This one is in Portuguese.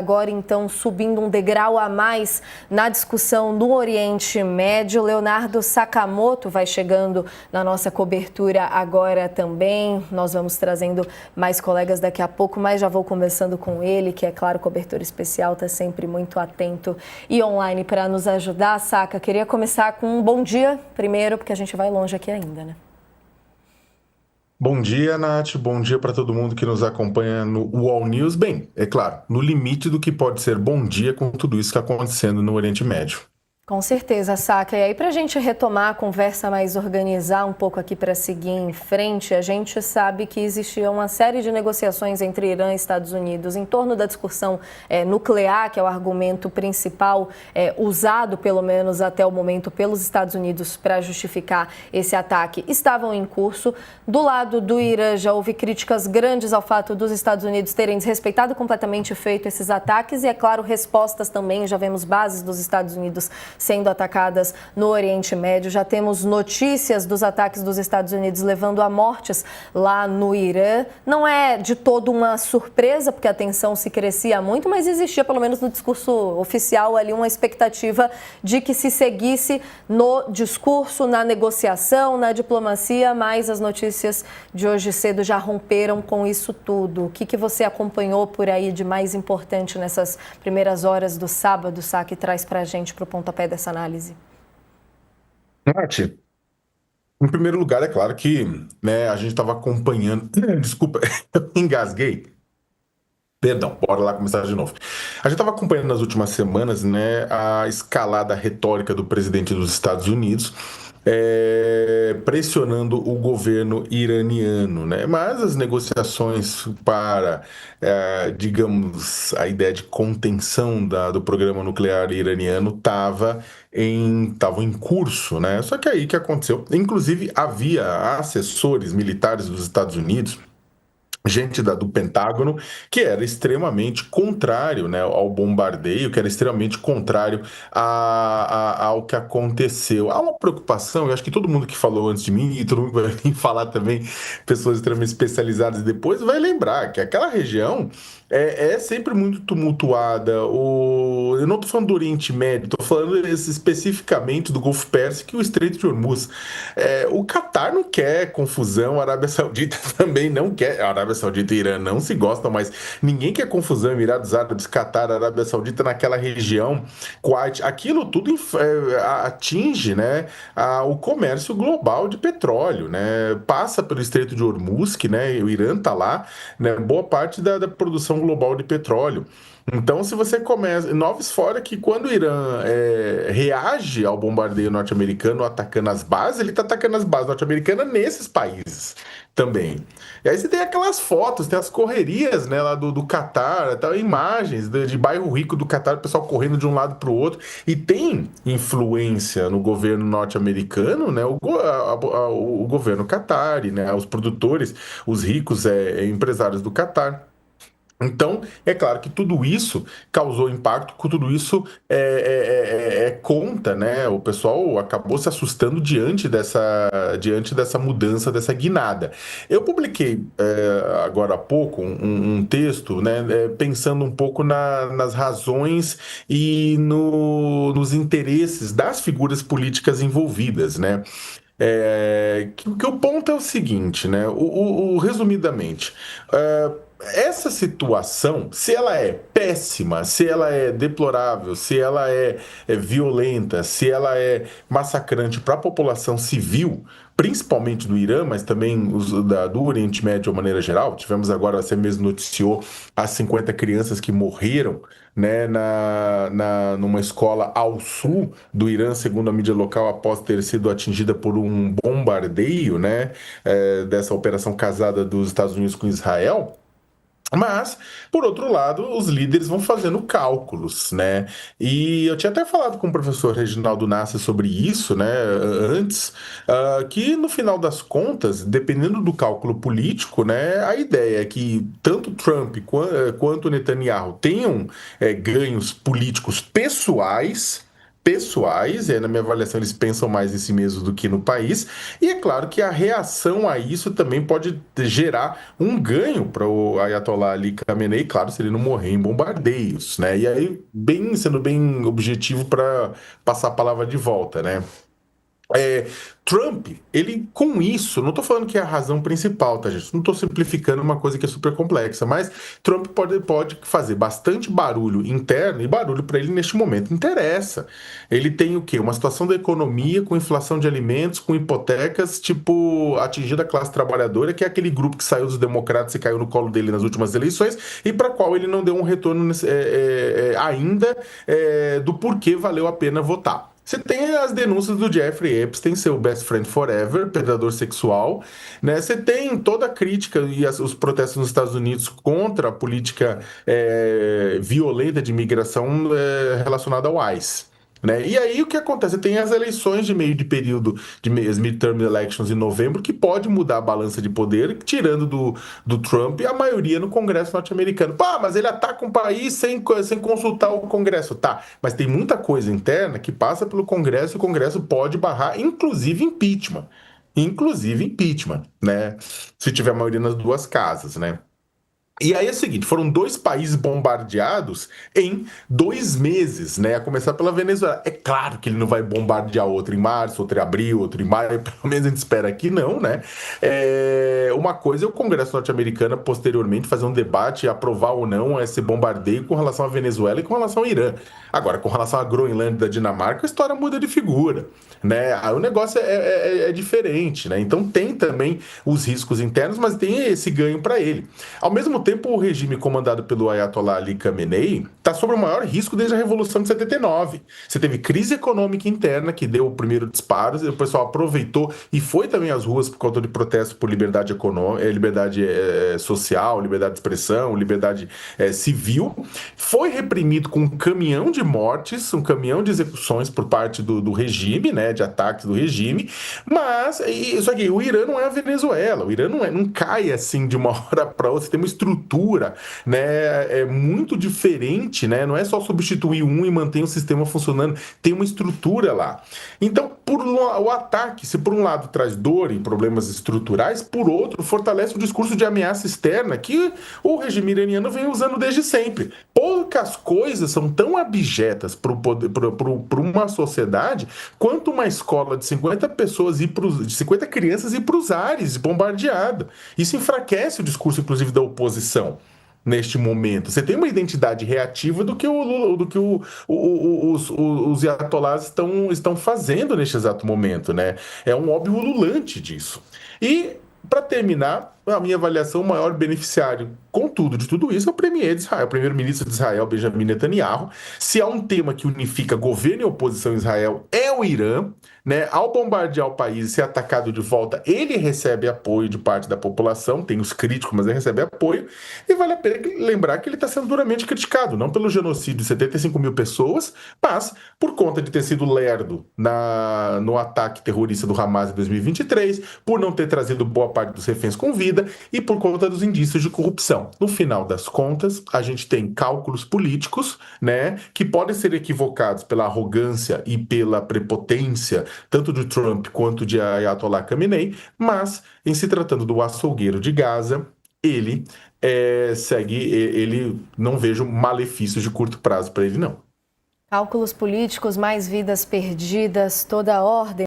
Agora, então, subindo um degrau a mais na discussão no Oriente Médio, Leonardo Sakamoto vai chegando na nossa cobertura agora também. Nós vamos trazendo mais colegas daqui a pouco, mas já vou conversando com ele, que é claro, cobertura especial, está sempre muito atento e online para nos ajudar. Saka, queria começar com um bom dia primeiro, porque a gente vai longe aqui ainda, né? Bom dia, Nath. Bom dia para todo mundo que nos acompanha no UOL News. Bem, é claro, no limite do que pode ser bom dia com tudo isso que está acontecendo no Oriente Médio. Com certeza, Saka. E aí, para a gente retomar a conversa, mas organizar um pouco aqui para seguir em frente, a gente sabe que existia uma série de negociações entre Irã e Estados Unidos em torno da discussão nuclear, que é o argumento principal usado, pelo menos até o momento, pelos Estados Unidos para justificar esse ataque, estavam em curso. Do lado do Irã, já houve críticas grandes ao fato dos Estados Unidos terem desrespeitado completamente feito esses ataques e, é claro, respostas também. Já vemos bases dos Estados Unidos sendo atacadas no Oriente Médio. Já temos notícias dos ataques dos Estados Unidos levando a mortes lá no Irã. Não é de todo uma surpresa, porque a tensão se crescia muito, mas existia, pelo menos no discurso oficial, ali uma expectativa de que se seguisse no discurso, na negociação, na diplomacia, mas as notícias de hoje cedo já romperam com isso tudo. O que você acompanhou por aí de mais importante nessas primeiras horas do sábado, Sá, que traz para a gente para o pontapé dessa análise? Nath, em primeiro lugar, é claro que a gente estava acompanhando. Desculpa, eu engasguei. Perdão, bora lá começar de novo. A gente estava acompanhando nas últimas semanas, a escalada retórica do presidente dos Estados Unidos, pressionando o governo iraniano, né? Mas as negociações para, digamos, a ideia de contenção do programa nuclear iraniano estavam em curso, né? Só que aí o que aconteceu? Inclusive, havia assessores militares dos Estados Unidos, gente do Pentágono, que era extremamente contrário, né, ao bombardeio, que era extremamente contrário ao que aconteceu. Há uma preocupação, eu acho que todo mundo que falou antes de mim, e todo mundo que vai vir falar também, pessoas extremamente especializadas depois, vai lembrar que aquela região é sempre muito tumultuada. Eu não estou falando do Oriente Médio, estou falando especificamente do Golfo Pérsico e o Estreito de Hormuz. O Catar não quer confusão, a Arábia Saudita também não quer. A Arábia Saudita e Irã não se gostam, mas ninguém quer confusão. Emirados Árabes, Catar, Arábia Saudita naquela região. Kuwait, aquilo tudo atinge, né, o comércio global de petróleo, né? Passa pelo Estreito de Hormuz, que, né, o Irã está lá, né, boa parte da produção global de petróleo. Então, se você começa. Noves fora que quando o Irã reage ao bombardeio norte-americano atacando as bases, ele está atacando as bases norte-americanas nesses países também. E aí você tem aquelas fotos, tem as correrias, né, lá do Catar, tal, imagens de bairro rico do Catar, o pessoal correndo de um lado para o outro. E tem influência no governo norte-americano, né, o governo Qatari, né, os produtores, os ricos empresários do Catar. Então, é claro que tudo isso causou impacto, com tudo isso conta, né? O pessoal acabou se assustando diante dessa mudança, dessa guinada. Eu publiquei agora há pouco um texto, né, pensando um pouco nas razões e nos interesses das figuras políticas envolvidas, né? Que o ponto é o seguinte, né? Resumidamente, essa situação, se ela é péssima, se ela é deplorável, se ela é violenta, se ela é massacrante para a população civil, principalmente do Irã, mas também do Oriente Médio de uma maneira geral. Tivemos agora, você mesmo noticiou, as 50 crianças que morreram, né, numa escola ao sul do Irã, segundo a mídia local, após ter sido atingida por um bombardeio, né, dessa operação casada dos Estados Unidos com Israel. Mas, por outro lado, os líderes vão fazendo cálculos, né? E eu tinha até falado com o professor Reginaldo Nasser sobre isso, né, antes, que no final das contas, dependendo do cálculo político, né, a ideia é que tanto Trump quanto Netanyahu tenham ganhos políticos pessoais, pessoais, na minha avaliação eles pensam mais em si mesmos do que no país, e é claro que a reação a isso também pode gerar um ganho para o Ayatollah Ali Khamenei, claro, se ele não morrer em bombardeios, né? E aí, sendo bem objetivo para passar a palavra de volta, né? É, Trump, ele com isso, não estou falando que é a razão principal, tá, gente? Não estou simplificando uma coisa que é super complexa, mas Trump pode fazer bastante barulho interno e barulho para ele neste momento interessa. Ele tem o quê? Uma situação da economia com inflação de alimentos, com hipotecas, tipo, atingida a classe trabalhadora, que é aquele grupo que saiu dos democratas e caiu no colo dele nas últimas eleições e para qual ele não deu um retorno ainda do porquê valeu a pena votar. Você tem as denúncias do Jeffrey Epstein, seu best friend forever, predador sexual, né? Você tem toda a crítica e os protestos nos Estados Unidos contra a política violenta de imigração relacionada ao ICE. Né? E aí o que acontece? Tem as eleições de meio de período, as midterm elections em novembro, que pode mudar a balança de poder, tirando do Trump a maioria no Congresso norte-americano. Pá, mas ele ataca um país sem consultar o Congresso. Tá, mas tem muita coisa interna que passa pelo Congresso e o Congresso pode barrar, inclusive impeachment. Inclusive impeachment, né? Se tiver maioria nas duas casas, né? E aí é o seguinte, foram 2 países bombardeados em 2 meses, né? A começar pela Venezuela. É claro que ele não vai bombardear outro em março, outro em abril, outro em maio, pelo menos a gente espera que não, né? Uma coisa é o Congresso norte-americano posteriormente fazer um debate e aprovar ou não esse bombardeio com relação à Venezuela e com relação ao Irã. Agora, com relação à Groenlândia e da Dinamarca, a história muda de figura, né? Aí o negócio é diferente, né? Então tem também os riscos internos, mas tem esse ganho para ele. Ao mesmo tempo, o regime comandado pelo Ayatollah Ali Khamenei está sob o maior risco desde a Revolução de 79. Você teve crise econômica interna, que deu o primeiro disparo, e o pessoal aproveitou e foi também às ruas por conta de protestos por liberdade econômica, liberdade social, liberdade de expressão, liberdade civil. Foi reprimido com um caminhão de mortes, um caminhão de execuções por parte do regime, né, de ataques do regime, mas isso aqui, o Irã não é a Venezuela, o Irã não cai assim de uma hora para outra, você tem uma estrutura, né, muito diferente, né, não é só substituir um e manter o sistema funcionando, tem uma estrutura lá. Então, o ataque, se por um lado traz dor e problemas estruturais, por outro, fortalece o discurso de ameaça externa que o regime iraniano vem usando desde sempre. Poucas coisas são tão abjetas para uma sociedade quanto uma escola de 50 pessoas de 50 crianças ir para os ares, bombardeada. Isso enfraquece o discurso, inclusive, da oposição. Neste momento, você tem uma identidade reativa do que os ayatollahs estão fazendo neste exato momento, né? É um óbvio ululante disso. E, para terminar, a minha avaliação, o maior beneficiário, contudo, de tudo isso é o premier de Israel, o primeiro-ministro de Israel, Benjamin Netanyahu. Se há um tema que unifica governo e oposição em Israel, é o Irã, né? Ao bombardear o país e ser atacado de volta, ele recebe apoio de parte da população, tem os críticos, mas ele recebe apoio, e vale a pena lembrar que ele está sendo duramente criticado, não pelo genocídio de 75 mil pessoas, mas por conta de ter sido lerdo no ataque terrorista do Hamas em 2023, por não ter trazido boa parte dos reféns com vida, e por conta dos indícios de corrupção. No final das contas, a gente tem cálculos políticos, né, que podem ser equivocados pela arrogância e pela prepotência, tanto de Trump quanto de Ayatollah Khamenei, mas, em se tratando do açougueiro de Gaza, ele ele não vejo malefícios de curto prazo para ele, não. Cálculos políticos, mais vidas perdidas, toda a ordem.